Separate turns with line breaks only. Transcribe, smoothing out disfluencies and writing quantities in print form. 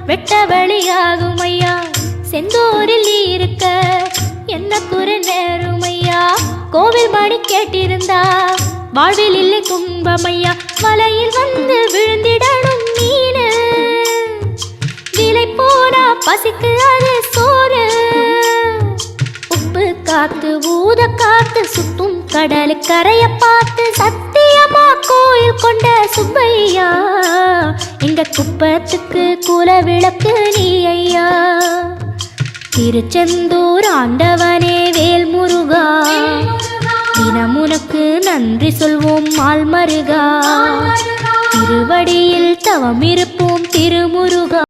வெட்ட வழியாகும் ஐயா. செந்தூரில் நீ இருக்க என்ன குறை நேரும் ஐயா. கோவில் மணி கேட்டிருந்தா வாழ்வில் இல்லை துன்பமையா. வலையில் வந்து விழுந்திடணும் மீனு, விலை போனா பசிக்கு அது சோறு. உப்பு காத்து ஊத காத்து சுத்தும் கடலு கரைய பார்த்து சத்தியமா கோயில் கொண்ட சுப்பையா. எங்க குப்பத்துக்கு குல விளக்கு நீ ஐயா. திருச்செந்தூர் ஆண்டவனே வேல் முருகா, தினம் உனக்கு நன்றி சொல்வோம் மால் மருகா. திருவடியில் தவம் இருப்போம் திருமுருகா.